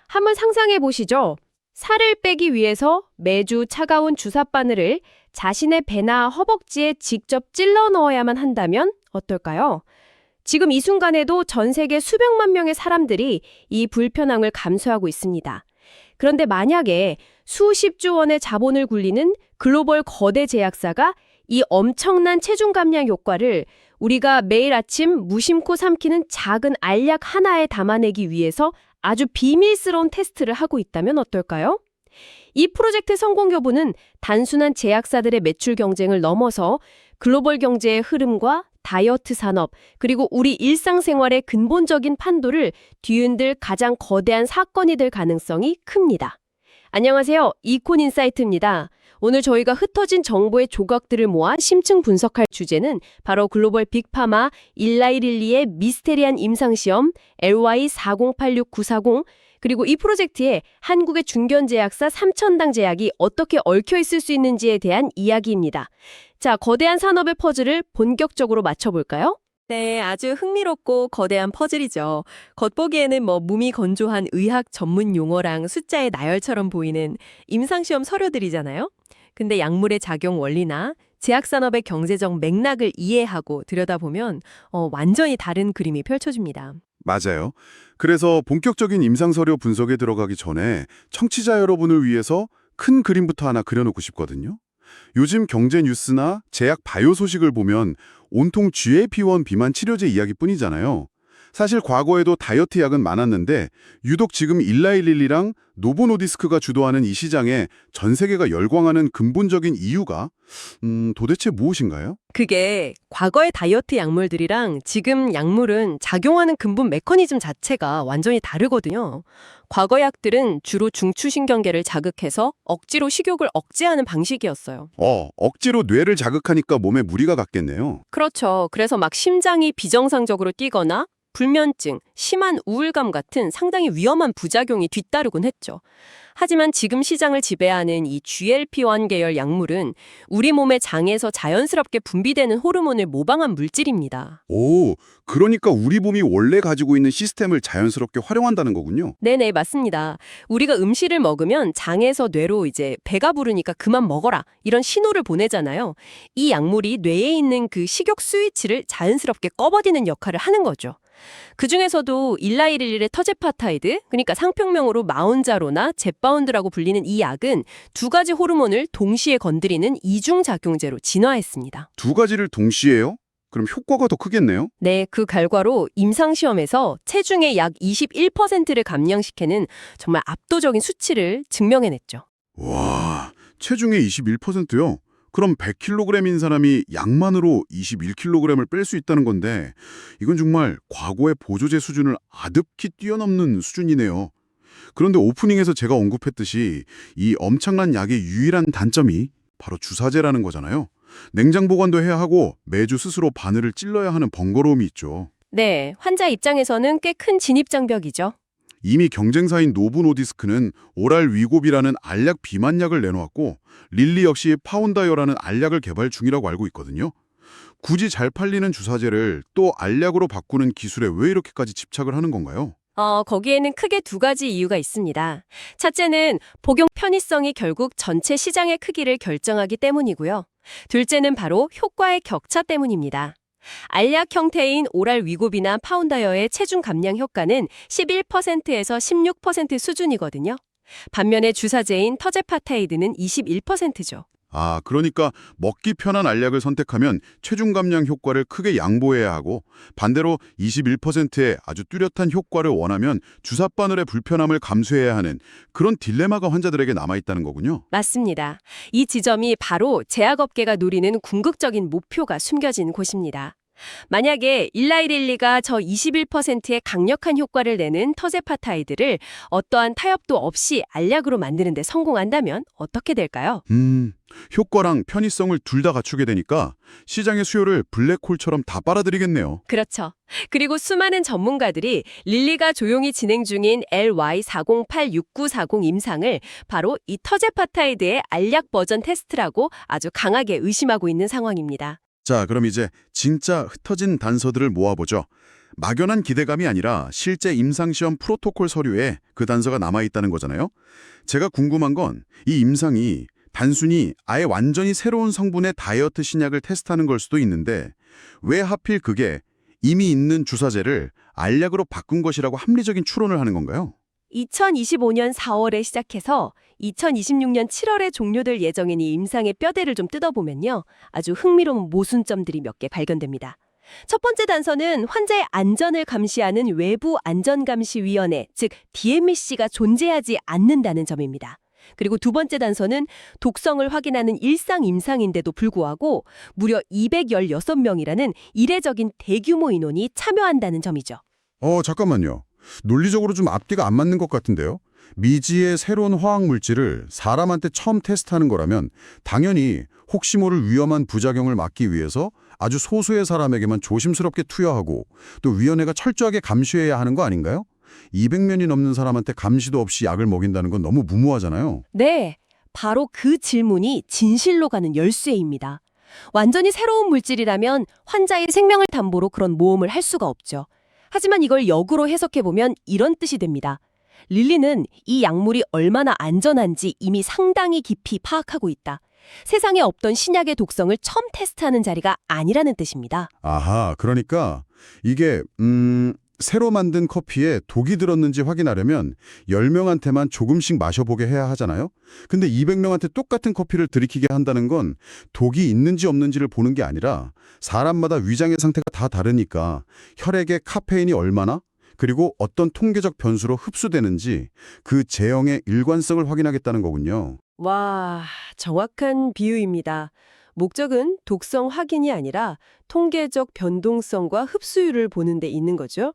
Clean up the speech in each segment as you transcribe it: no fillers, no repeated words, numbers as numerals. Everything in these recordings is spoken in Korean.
한번 상상해 보시죠. 살을 빼기 위해서 매주 차가운 주사 바늘을 자신의 배나 허벅지에 직접 찔러 넣어야만 한다면 어떨까요? 지금 이 순간에도 전 세계 수백만 명의 사람들이 이 불편함을 감수하고 있습니다. 그런데 만약에 수십조 원의 자본을 굴리는 글로벌 거대 제약사가 이 엄청난 체중 감량 효과를 우리가 매일 아침 무심코 삼키는 작은 알약 하나에 담아내기 위해서 아주 비밀스러운 테스트를 하고 있다면 어떨까요? 이 프로젝트 성공 여부는 단순한 제약사들의 매출 경쟁을 넘어서 글로벌 경제의 흐름과 다이어트 산업, 그리고 우리 일상생활의 근본적인 판도를 뒤흔들 가장 거대한 사건이 될 가능성이 큽니다. 안녕하세요. 이콘인사이트입니다. 오늘 저희가 흩어진 정보의 조각들을 모아 심층 분석할 주제는 바로 글로벌 빅파마 일라이릴리의 미스테리한 임상시험 LY4086940 그리고 이 프로젝트에 한국의 중견제약사 삼천당 제약이 어떻게 얽혀 있을 수 있는지에 대한 이야기입니다. 자, 거대한 산업의 퍼즐을 본격적으로 맞춰볼까요? 네, 아주 흥미롭고 거대한 퍼즐이죠. 겉보기에는 무미건조한 의학 전문 용어랑 숫자의 나열처럼 보이는 임상시험 서류들이잖아요. 근데 약물의 작용 원리나 제약산업의 경제적 맥락을 이해하고 들여다보면 완전히 다른 그림이 펼쳐집니다. 맞아요. 그래서 본격적인 임상서류 분석에 들어가기 전에 청취자 여러분을 위해서 큰 그림부터 하나 그려놓고 싶거든요. 요즘 경제 뉴스나 제약 바이오 소식을 보면 온통 GLP-1 비만 치료제 이야기뿐이잖아요. 사실 과거에도 다이어트 약은 많았는데 유독 지금 일라이릴리랑 노보노디스크가 주도하는 이 시장에 전 세계가 열광하는 근본적인 이유가 도대체 무엇인가요? 그게 과거의 다이어트 약물들이랑 지금 약물은 작용하는 근본 메커니즘 자체가 완전히 다르거든요. 과거 약들은 주로 중추신경계를 자극해서 억지로 식욕을 억제하는 방식이었어요. 억지로 뇌를 자극하니까 몸에 무리가 갔겠네요. 그렇죠. 그래서 막 심장이 비정상적으로 뛰거나 불면증, 심한 우울감 같은 상당히 위험한 부작용이 뒤따르곤 했죠. 하지만 지금 시장을 지배하는 이 GLP-1 계열 약물은 우리 몸의 장에서 자연스럽게 분비되는 호르몬을 모방한 물질입니다. 오, 그러니까 우리 몸이 원래 가지고 있는 시스템을 자연스럽게 활용한다는 거군요. 네네, 맞습니다. 우리가 음식을 먹으면 장에서 뇌로 이제 배가 부르니까 그만 먹어라 이런 신호를 보내잖아요. 이 약물이 뇌에 있는 그 식욕 스위치를 자연스럽게 꺼버리는 역할을 하는 거죠. 그중에서도 일라이릴리의 터제파타이드, 그러니까 상표명으로 마운자로나 젯바운드라고 불리는 이 약은 두 가지 호르몬을 동시에 건드리는 이중작용제로 진화했습니다. 두 가지를 동시에요? 그럼 효과가 더 크겠네요? 네, 그 결과로 임상시험에서 체중의 약 21%를 감량시키는 정말 압도적인 수치를 증명해냈죠. 와, 체중의 21%요? 그럼 100kg인 사람이 약만으로 21kg을 뺄 수 있다는 건데 이건 정말 과거의 보조제 수준을 아득히 뛰어넘는 수준이네요. 그런데 오프닝에서 제가 언급했듯이 이 엄청난 약의 유일한 단점이 바로 주사제라는 거잖아요. 냉장 보관도 해야 하고 매주 스스로 바늘을 찔러야 하는 번거로움이 있죠. 네, 환자 입장에서는 꽤 큰 진입장벽이죠. 이미 경쟁사인 노브노디스크는 오랄 위고비라는 알약 비만약을 내놓았고 릴리 역시 파운다이어라는 알약을 개발 중이라고 알고 있거든요. 굳이 잘 팔리는 주사제를 또 알약으로 바꾸는 기술에 왜 이렇게까지 집착을 하는 건가요? 거기에는 크게 두 가지 이유가 있습니다. 첫째는 복용 편의성이 결국 전체 시장의 크기를 결정하기 때문이고요. 둘째는 바로 효과의 격차 때문입니다. 알약 형태인 오랄 위고비나 파운다이어의 체중 감량 효과는 11%에서 16% 수준이거든요. 반면에 주사제인 터제파타이드는 21%죠. 아, 그러니까 먹기 편한 알약을 선택하면 체중 감량 효과를 크게 양보해야 하고 반대로 21%의 아주 뚜렷한 효과를 원하면 주사바늘의 불편함을 감수해야 하는 그런 딜레마가 환자들에게 남아있다는 거군요. 맞습니다. 이 지점이 바로 제약업계가 노리는 궁극적인 목표가 숨겨진 곳입니다. 만약에 일라이릴리가 저 21%의 강력한 효과를 내는 터제파타이드를 어떠한 타협도 없이 알약으로 만드는 데 성공한다면 어떻게 될까요? 효과랑 편의성을 둘 다 갖추게 되니까 시장의 수요를 블랙홀처럼 다 빨아들이겠네요. 그렇죠. 그리고 수많은 전문가들이 릴리가 조용히 진행 중인 LY4086940 임상을 바로 이 터제파타이드의 알약 버전 테스트라고 아주 강하게 의심하고 있는 상황입니다. 자, 그럼 이제 진짜 흩어진 단서들을 모아보죠. 막연한 기대감이 아니라 실제 임상시험 프로토콜 서류에 그 단서가 남아있다는 거잖아요. 제가 궁금한 건 이 임상이 단순히 아예 완전히 새로운 성분의 다이어트 신약을 테스트하는 걸 수도 있는데 왜 하필 그게 이미 있는 주사제를 알약으로 바꾼 것이라고 합리적인 추론을 하는 건가요? 2025년 4월에 시작해서 2026년 7월에 종료될 예정인 이 임상의 뼈대를 좀 뜯어보면요. 아주 흥미로운 모순점들이 몇 개 발견됩니다. 첫 번째 단서는 환자의 안전을 감시하는 외부 안전감시위원회, 즉 DMC가 존재하지 않는다는 점입니다. 그리고 두 번째 단서는 독성을 확인하는 일상 임상인데도 불구하고 무려 216명이라는 이례적인 대규모 인원이 참여한다는 점이죠. 잠깐만요. 논리적으로 좀 앞뒤가 안 맞는 것 같은데요. 미지의 새로운 화학 물질을 사람한테 처음 테스트하는 거라면 당연히 혹시 모를 위험한 부작용을 막기 위해서 아주 소수의 사람에게만 조심스럽게 투여하고 또 위원회가 철저하게 감시해야 하는 거 아닌가요? 200명이 넘는 사람한테 감시도 없이 약을 먹인다는 건 너무 무모하잖아요. 네, 바로 그 질문이 진실로 가는 열쇠입니다. 완전히 새로운 물질이라면 환자의 생명을 담보로 그런 모험을 할 수가 없죠. 하지만 이걸 역으로 해석해보면 이런 뜻이 됩니다. 릴리는 이 약물이 얼마나 안전한지 이미 상당히 깊이 파악하고 있다. 세상에 없던 신약의 독성을 처음 테스트하는 자리가 아니라는 뜻입니다. 아하, 그러니까 이게 새로 만든 커피에 독이 들었는지 확인하려면 10명한테만 조금씩 마셔보게 해야 하잖아요. 근데 200명한테 똑같은 커피를 들이키게 한다는 건 독이 있는지 없는지를 보는 게 아니라 사람마다 위장의 상태가 다 다르니까 혈액에 카페인이 얼마나 그리고 어떤 통계적 변수로 흡수되는지 그 제형의 일관성을 확인하겠다는 거군요. 와, 정확한 비유입니다. 목적은 독성 확인이 아니라 통계적 변동성과 흡수율을 보는 데 있는 거죠.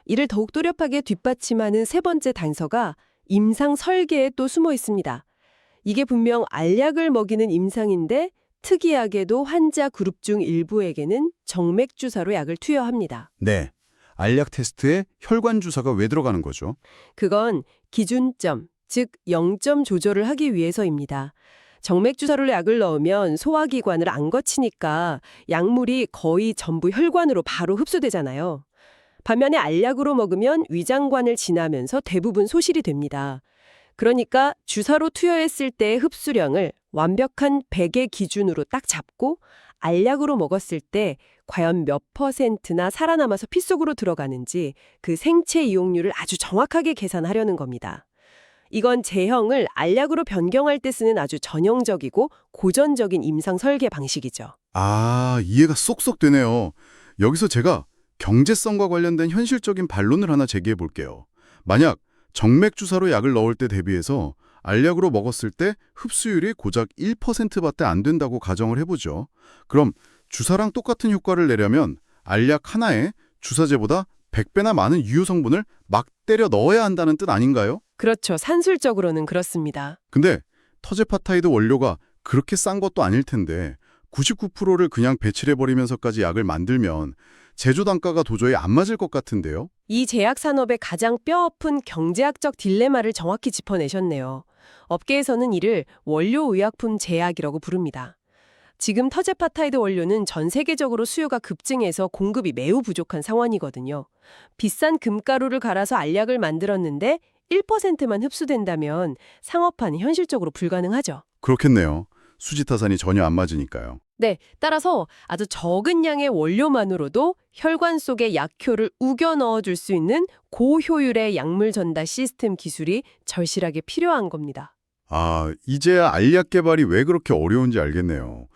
이를 더욱 또렷하게 뒷받침하는 세 번째 단서가 임상 설계에 또 숨어 있습니다. 이게 분명 알약을 먹이는 임상인데 특이하게도 환자 그룹 중 일부에게는 정맥 주사로 약을 투여합니다. 네, 알약 테스트에 혈관 주사가 왜 들어가는 거죠? 그건 기준점, 즉 0점 조절을 하기 위해서입니다. 정맥 주사로 약을 넣으면 소화기관을 안 거치니까 약물이 거의 전부 혈관으로 바로 흡수되잖아요. 반면에 알약으로 먹으면 위장관을 지나면서 대부분 소실이 됩니다. 그러니까 주사로 투여했을 때의 흡수량을 완벽한 100의 기준으로 딱 잡고 알약으로 먹었을 때 과연 몇 %나 살아남아서 피 속으로 들어가는지 그 생체 이용률을 아주 정확하게 계산하려는 겁니다. 이건 제형을 알약으로 변경할 때 쓰는 아주 전형적이고 고전적인 임상 설계 방식이죠. 아, 이해가 쏙쏙 되네요. 여기서 제가 경제성과 관련된 현실적인 반론을 하나 제기해 볼게요. 만약 정맥 주사로 약을 넣을 때 대비해서 알약으로 먹었을 때 흡수율이 고작 1%밖에 안 된다고 가정을 해보죠. 그럼 주사랑 똑같은 효과를 내려면 알약 하나에 주사제보다 100배나 많은 유효 성분을 막 때려 넣어야 한다는 뜻 아닌가요? 그렇죠. 산술적으로는 그렇습니다. 근데 터제파타이드 원료가 그렇게 싼 것도 아닐 텐데 99%를 그냥 배출해버리면서까지 약을 만들면 제조 단가가 도저히 안 맞을 것 같은데요? 이 제약 산업의 가장 뼈아픈 경제학적 딜레마를 정확히 짚어내셨네요. 업계에서는 이를 원료의약품 제약이라고 부릅니다. 지금 터제파타이드 원료는 전 세계적으로 수요가 급증해서 공급이 매우 부족한 상황이거든요. 비싼 금가루를 갈아서 알약을 만들었는데 1%만 흡수된다면 상업화는 현실적으로 불가능하죠. 그렇겠네요. 수지타산이 전혀 안 맞으니까요. 네, 따라서 아주 적은 양의 원료만으로도 혈관 속에 약효를 우겨 넣어줄 수 있는 고효율의 약물 전달 시스템 기술이 절실하게 필요한 겁니다. 아, 이제야 알약 개발이 왜 그렇게 어려운지 알겠네요.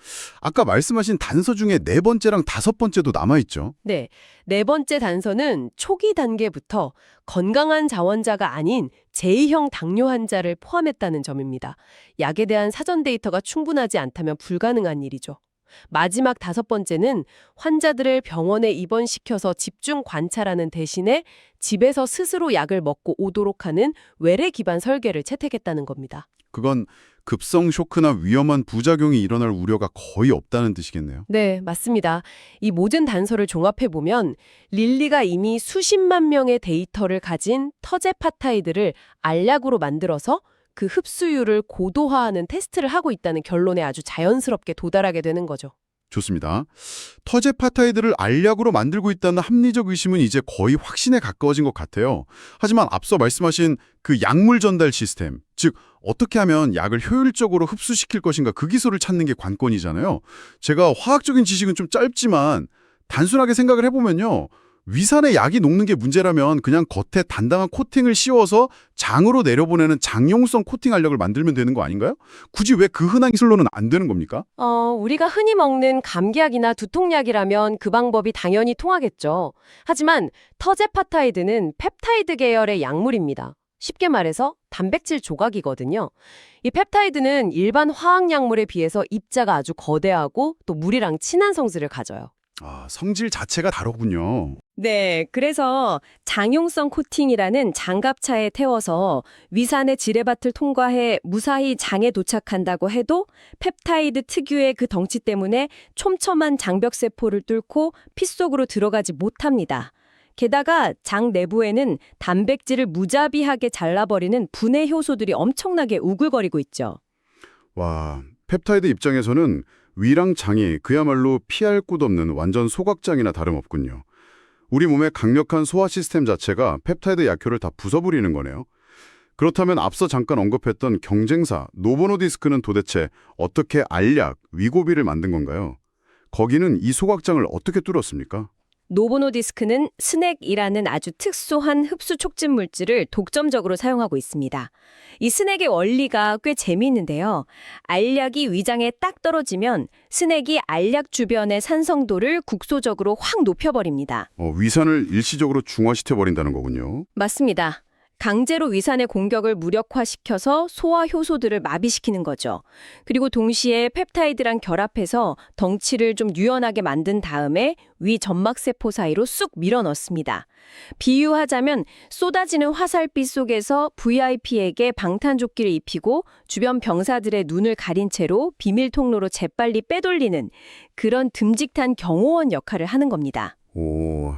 아까 말씀하신 단서 중에 4번째랑 5번째도 남아있죠? 네, 네 번째 단서는 초기 단계부터 건강한 자원자가 아닌 제2형 당뇨 환자를 포함했다는 점입니다. 약에 대한 사전 데이터가 충분하지 않다면 불가능한 일이죠. 마지막 5번째는 환자들을 병원에 입원시켜서 집중 관찰하는 대신에 집에서 스스로 약을 먹고 오도록 하는 외래 기반 설계를 채택했다는 겁니다. 그건 급성 쇼크나 위험한 부작용이 일어날 우려가 거의 없다는 뜻이겠네요. 네, 맞습니다. 이 모든 단서를 종합해보면 릴리가 이미 수십만 명의 데이터를 가진 터제파타이드를 알약으로 만들어서 그 흡수율을 고도화하는 테스트를 하고 있다는 결론에 아주 자연스럽게 도달하게 되는 거죠. 좋습니다. 터제파타이드를 알약으로 만들고 있다는 합리적 의심은 이제 거의 확신에 가까워진 것 같아요. 하지만 앞서 말씀하신 그 약물 전달 시스템, 즉 어떻게 하면 약을 효율적으로 흡수시킬 것인가 그 기술을 찾는 게 관건이잖아요. 제가 화학적인 지식은 좀 짧지만 단순하게 생각을 해보면요. 위산에 약이 녹는 게 문제라면 그냥 겉에 단단한 코팅을 씌워서 장으로 내려보내는 장용성 코팅 알약을 만들면 되는 거 아닌가요? 굳이 왜 그 흔한 기술로는 안 되는 겁니까? 우리가 흔히 먹는 감기약이나 두통약이라면 그 방법이 당연히 통하겠죠. 하지만 터제파타이드는 펩타이드 계열의 약물입니다. 쉽게 말해서 단백질 조각이거든요. 이 펩타이드는 일반 화학약물에 비해서 입자가 아주 거대하고 또 물이랑 친한 성질을 가져요. 아, 성질 자체가 다르군요. 네, 그래서 장용성 코팅이라는 장갑차에 태워서 위산의 지뢰밭을 통과해 무사히 장에 도착한다고 해도 펩타이드 특유의 그 덩치 때문에 촘촘한 장벽세포를 뚫고 피 속으로 들어가지 못합니다. 게다가 장 내부에는 단백질을 무자비하게 잘라버리는 분해 효소들이 엄청나게 우글거리고 있죠. 와, 펩타이드 입장에서는 위랑 장이 그야말로 피할 곳 없는 완전 소각장이나 다름없군요. 우리 몸의 강력한 소화 시스템 자체가 펩타이드 약효를 다 부숴버리는 거네요. 그렇다면 앞서 잠깐 언급했던 경쟁사 노보노디스크는 도대체 어떻게 알약, 위고비를 만든 건가요? 거기는 이 소각장을 어떻게 뚫었습니까? 노보노디스크는 스넥이라는 아주 특수한 흡수 촉진 물질을 독점적으로 사용하고 있습니다. 이 스넥의 원리가 꽤 재미있는데요. 알약이 위장에 딱 떨어지면 스넥이 알약 주변의 산성도를 국소적으로 확 높여버립니다. 위산을 일시적으로 중화시켜버린다는 거군요. 맞습니다. 강제로 위산의 공격을 무력화시켜서 소화 효소들을 마비시키는 거죠. 그리고 동시에 펩타이드랑 결합해서 덩치를 좀 유연하게 만든 다음에 위 점막세포 사이로 쑥 밀어넣습니다. 비유하자면 쏟아지는 화살빛 속에서 VIP에게 방탄조끼를 입히고 주변 병사들의 눈을 가린 채로 비밀 통로로 재빨리 빼돌리는 그런 듬직한 경호원 역할을 하는 겁니다. 오,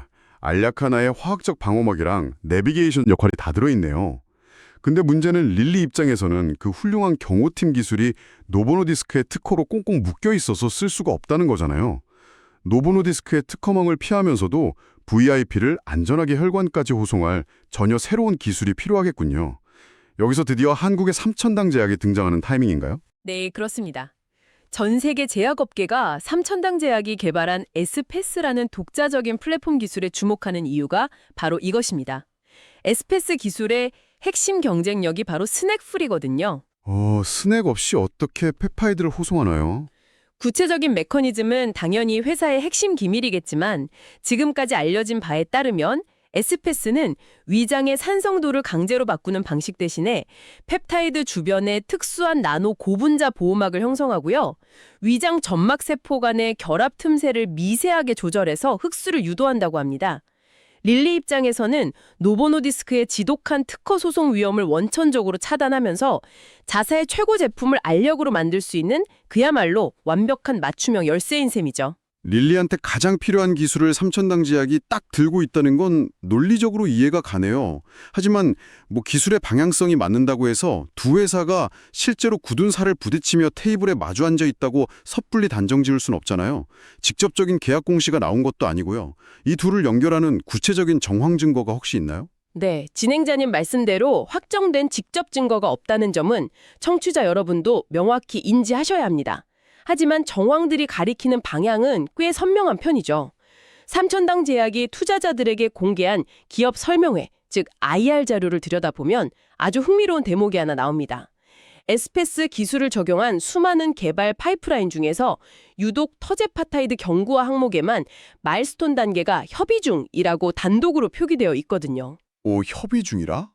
알약 하나에 화학적 방어막이랑 내비게이션 역할이 다 들어있네요. 근데 문제는 릴리 입장에서는 그 훌륭한 경호팀 기술이 노보노디스크의 특허로 꽁꽁 묶여 있어서 쓸 수가 없다는 거잖아요. 노보노디스크의 특허망을 피하면서도 VIP를 안전하게 혈관까지 호송할 전혀 새로운 기술이 필요하겠군요. 여기서 드디어 한국의 삼천당 제약이 등장하는 타이밍인가요? 네, 그렇습니다. 전 세계 제약업계가 삼천당 제약이 개발한 에스페스라는 독자적인 플랫폼 기술에 주목하는 이유가 바로 이것입니다. 에스페스 기술의 핵심 경쟁력이 바로 스낵프리거든요. 스낵 없이 어떻게 펩타이드를 호송하나요? 구체적인 메커니즘은 당연히 회사의 핵심 기밀이겠지만 지금까지 알려진 바에 따르면 에스페스는 위장의 산성도를 강제로 바꾸는 방식 대신에 펩타이드 주변에 특수한 나노 고분자 보호막을 형성하고요. 위장 점막 세포 간의 결합 틈새를 미세하게 조절해서 흡수를 유도한다고 합니다. 릴리 입장에서는 노보노디스크의 지독한 특허 소송 위험을 원천적으로 차단하면서 자사의 최고 제품을 알력으로 만들 수 있는 그야말로 완벽한 맞춤형 열쇠인 셈이죠. 릴리한테 가장 필요한 기술을 삼천당 제약이 딱 들고 있다는 건 논리적으로 이해가 가네요. 하지만 기술의 방향성이 맞는다고 해서 두 회사가 실제로 굳은 살을 부딪히며 테이블에 마주 앉아 있다고 섣불리 단정 지을 순 없잖아요. 직접적인 계약 공시가 나온 것도 아니고요. 이 둘을 연결하는 구체적인 정황 증거가 혹시 있나요? 네, 진행자님 말씀대로 확정된 직접 증거가 없다는 점은 청취자 여러분도 명확히 인지하셔야 합니다. 하지만 정황들이 가리키는 방향은 꽤 선명한 편이죠. 삼천당 제약이 투자자들에게 공개한 기업 설명회, 즉 IR 자료를 들여다보면 아주 흥미로운 대목이 하나 나옵니다. 에스페스 기술을 적용한 수많은 개발 파이프라인 중에서 유독 터제파타이드 경구화 항목에만 마일스톤 단계가 협의 중이라고 단독으로 표기되어 있거든요. 협의 중이라?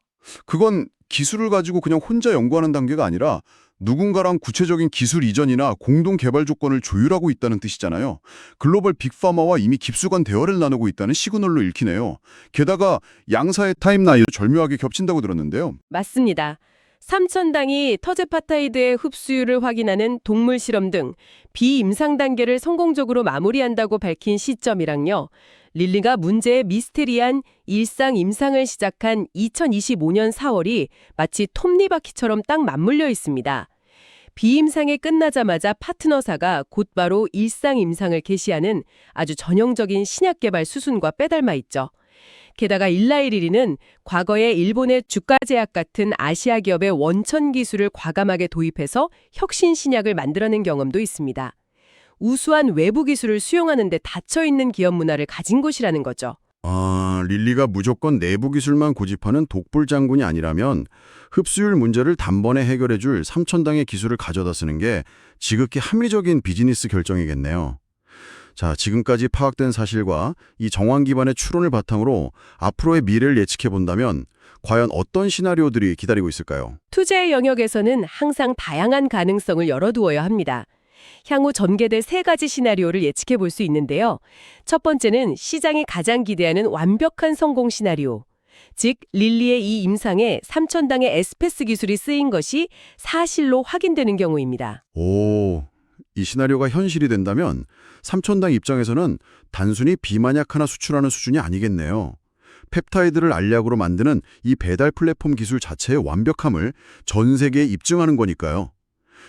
그건 기술을 가지고 그냥 혼자 연구하는 단계가 아니라 누군가랑 구체적인 기술 이전이나 공동 개발 조건을 조율하고 있다는 뜻이잖아요. 글로벌 빅파마와 이미 깊숙한 대화를 나누고 있다는 시그널로 읽히네요. 게다가 양사의 타임라인도 절묘하게 겹친다고 들었는데요. 맞습니다. 삼천당이 터제파타이드의 흡수율을 확인하는 동물 실험 등 비임상 단계를 성공적으로 마무리한다고 밝힌 시점이랑요. 릴리가 문제의 미스테리한 일상 임상을 시작한 2025년 4월이 마치 톱니바퀴처럼 딱 맞물려 있습니다. 비임상이 끝나자마자 파트너사가 곧바로 일상임상을 개시하는 아주 전형적인 신약 개발 수순과 빼닮아 있죠. 게다가 일라이리리는 과거에 일본의 주가제약 같은 아시아 기업의 원천 기술을 과감하게 도입해서 혁신 신약을 만들어낸 경험도 있습니다. 우수한 외부 기술을 수용하는 데 닫혀있는 기업 문화를 가진 곳이라는 거죠. 아, 릴리가 무조건 내부 기술만 고집하는 독불 장군이 아니라면 흡수율 문제를 단번에 해결해줄 삼천당의 기술을 가져다 쓰는 게 지극히 합리적인 비즈니스 결정이겠네요. 자, 지금까지 파악된 사실과 이 정황 기반의 추론을 바탕으로 앞으로의 미래를 예측해 본다면 과연 어떤 시나리오들이 기다리고 있을까요? 투자의 영역에서는 항상 다양한 가능성을 열어두어야 합니다. 향후 전개될 3가지 시나리오를 예측해 볼 수 있는데요. 첫 번째는 시장이 가장 기대하는 완벽한 성공 시나리오. 즉, 릴리의 이 임상에 삼천당의 에스페스 기술이 쓰인 것이 사실로 확인되는 경우입니다. 오, 이 시나리오가 현실이 된다면 삼천당 입장에서는 단순히 비만약 하나 수출하는 수준이 아니겠네요. 펩타이드를 알약으로 만드는 이 배달 플랫폼 기술 자체의 완벽함을 전 세계에 입증하는 거니까요.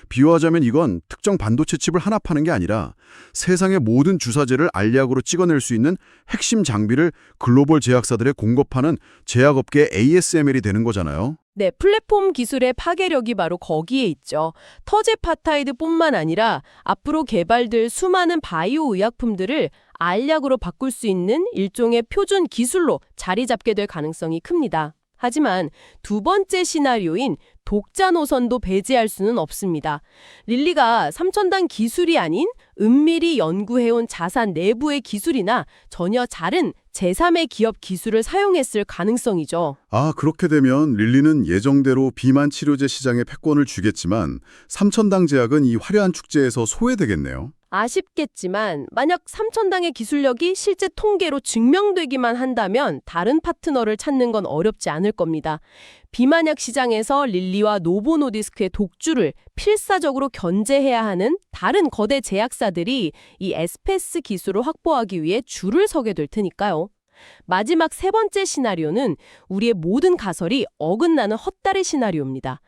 비유하자면 이건 특정 반도체 칩을 하나 파는 게 아니라 세상의 모든 주사제를 알약으로 찍어낼 수 있는 핵심 장비를 글로벌 제약사들에 공급하는 제약업계의 ASML이 되는 거잖아요. 네, 플랫폼 기술의 파괴력이 바로 거기에 있죠. 터제파타이드뿐만 아니라 앞으로 개발될 수많은 바이오 의약품들을 알약으로 바꿀 수 있는 일종의 표준 기술로 자리 잡게 될 가능성이 큽니다. 하지만 두 번째 시나리오인 독자 노선도 배제할 수는 없습니다. 릴리가 삼천당 기술이 아닌 은밀히 연구해온 자산 내부의 기술이나 전혀 다른 제3의 기업 기술을 사용했을 가능성이죠. 아, 그렇게 되면 릴리는 예정대로 비만 치료제 시장에 패권을 주겠지만 삼천당 제약은 이 화려한 축제에서 소외되겠네요. 아쉽겠지만 만약 삼천당의 기술력이 실제 통계로 증명되기만 한다면 다른 파트너를 찾는 건 어렵지 않을 겁니다. 비만약 시장에서 릴리와 노보노디스크의 독주를 필사적으로 견제해야 하는 다른 거대 제약사들이 이 에스페스 기술을 확보하기 위해 줄을 서게 될 테니까요. 마지막 3번째 시나리오는 우리의 모든 가설이 어긋나는 헛다리 시나리오입니다.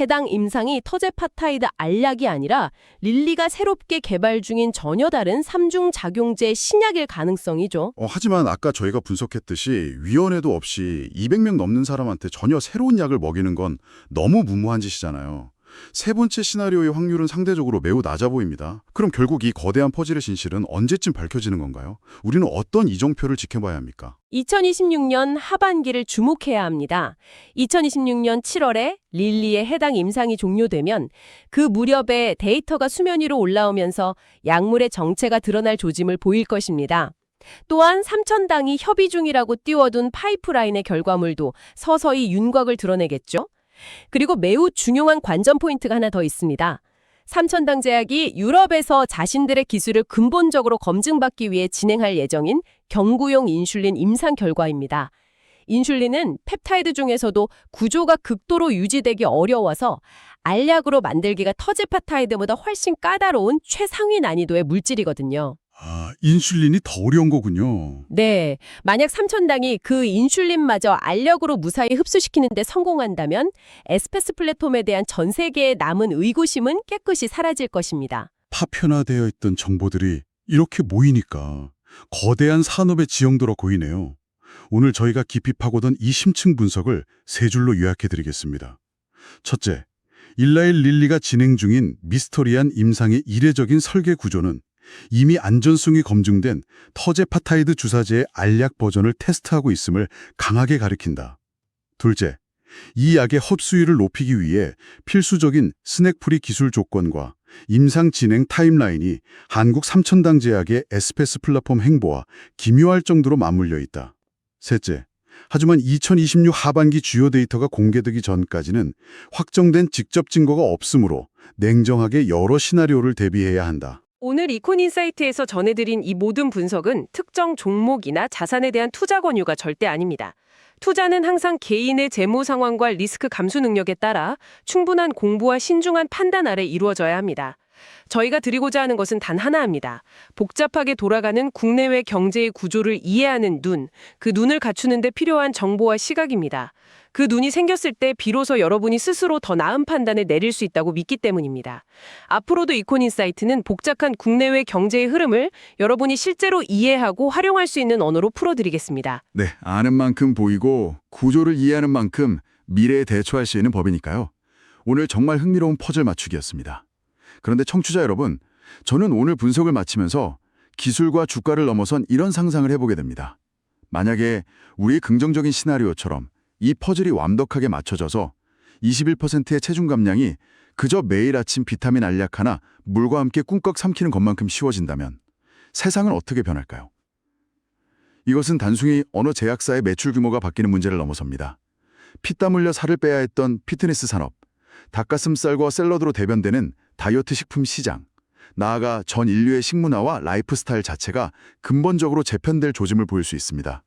해당 임상이 터제파타이드 알약이 아니라 릴리가 새롭게 개발 중인 전혀 다른 3중 작용제 신약일 가능성이죠. 하지만 아까 저희가 분석했듯이 위원회도 없이 200명 넘는 사람한테 전혀 새로운 약을 먹이는 건 너무 무모한 짓이잖아요. 3번째 시나리오의 확률은 상대적으로 매우 낮아 보입니다. 그럼 결국 이 거대한 퍼즐의 진실은 언제쯤 밝혀지는 건가요? 우리는 어떤 이정표를 지켜봐야 합니까? 2026년 하반기를 주목해야 합니다. 2026년 7월에 릴리의 해당 임상이 종료되면 그 무렵에 데이터가 수면 위로 올라오면서 약물의 정체가 드러날 조짐을 보일 것입니다. 또한 삼천당이 협의 중이라고 띄워둔 파이프라인의 결과물도 서서히 윤곽을 드러내겠죠. 그리고 매우 중요한 관전 포인트가 하나 더 있습니다. 삼천당 제약이 유럽에서 자신들의 기술을 근본적으로 검증받기 위해 진행할 예정인 경구용 인슐린 임상 결과입니다. 인슐린은 펩타이드 중에서도 구조가 극도로 유지되기 어려워서 알약으로 만들기가 터제파타이드보다 훨씬 까다로운 최상위 난이도의 물질이거든요. 아, 인슐린이 더 어려운 거군요. 네, 만약 삼천당이 그 인슐린마저 알약으로 무사히 흡수시키는 데 성공한다면 에스페스 플랫폼에 대한 전 세계의 남은 의구심은 깨끗이 사라질 것입니다. 파편화되어 있던 정보들이 이렇게 모이니까 거대한 산업의 지형도로 보이네요. 오늘 저희가 깊이 파고든 이 심층 분석을 3줄로 요약해드리겠습니다. 첫째, 일라일 릴리가 진행 중인 미스터리한 임상의 이례적인 설계 구조는 이미 안전성이 검증된 터제파타이드 주사제의 알약 버전을 테스트하고 있음을 강하게 가리킨다. 둘째, 이 약의 흡수율을 높이기 위해 필수적인 스낵프리 기술 조건과 임상 진행 타임라인이 한국 삼천당 제약의 에스페스 플랫폼 행보와 기묘할 정도로 맞물려 있다. 셋째, 하지만 2026 하반기 주요 데이터가 공개되기 전까지는 확정된 직접 증거가 없으므로 냉정하게 여러 시나리오를 대비해야 한다. 오늘 이콘인사이트에서 전해드린 이 모든 분석은 특정 종목이나 자산에 대한 투자 권유가 절대 아닙니다. 투자는 항상 개인의 재무 상황과 리스크 감수 능력에 따라 충분한 공부와 신중한 판단 아래 이루어져야 합니다. 저희가 드리고자 하는 것은 단 하나입니다. 복잡하게 돌아가는 국내외 경제의 구조를 이해하는 눈, 그 눈을 갖추는 데 필요한 정보와 시각입니다. 그 눈이 생겼을 때 비로소 여러분이 스스로 더 나은 판단을 내릴 수 있다고 믿기 때문입니다. 앞으로도 이콘인사이트는 복잡한 국내외 경제의 흐름을 여러분이 실제로 이해하고 활용할 수 있는 언어로 풀어드리겠습니다. 네, 아는 만큼 보이고 구조를 이해하는 만큼 미래에 대처할 수 있는 법이니까요. 오늘 정말 흥미로운 퍼즐 맞추기였습니다. 그런데 청취자 여러분, 저는 오늘 분석을 마치면서 기술과 주가를 넘어선 이런 상상을 해보게 됩니다. 만약에 우리의 긍정적인 시나리오처럼 이 퍼즐이 완벽하게 맞춰져서 21%의 체중 감량이 그저 매일 아침 비타민 알약 하나 물과 함께 꿀꺽 삼키는 것만큼 쉬워진다면 세상은 어떻게 변할까요? 이것은 단순히 어느 제약사의 매출 규모가 바뀌는 문제를 넘어섭니다. 피땀 흘려 살을 빼야 했던 피트니스 산업, 닭가슴살과 샐러드로 대변되는 다이어트 식품 시장, 나아가 전 인류의 식문화와 라이프 스타일 자체가 근본적으로 재편될 조짐을 보일 수 있습니다.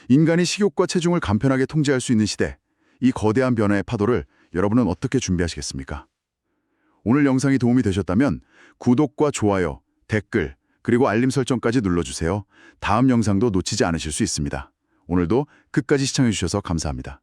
인간이 식욕과 체중을 간편하게 통제할 수 있는 시대, 이 거대한 변화의 파도를 여러분은 어떻게 준비하시겠습니까? 오늘 영상이 도움이 되셨다면 구독과 좋아요, 댓글, 그리고 알림 설정까지 눌러주세요. 다음 영상도 놓치지 않으실 수 있습니다. 오늘도 끝까지 시청해주셔서 감사합니다.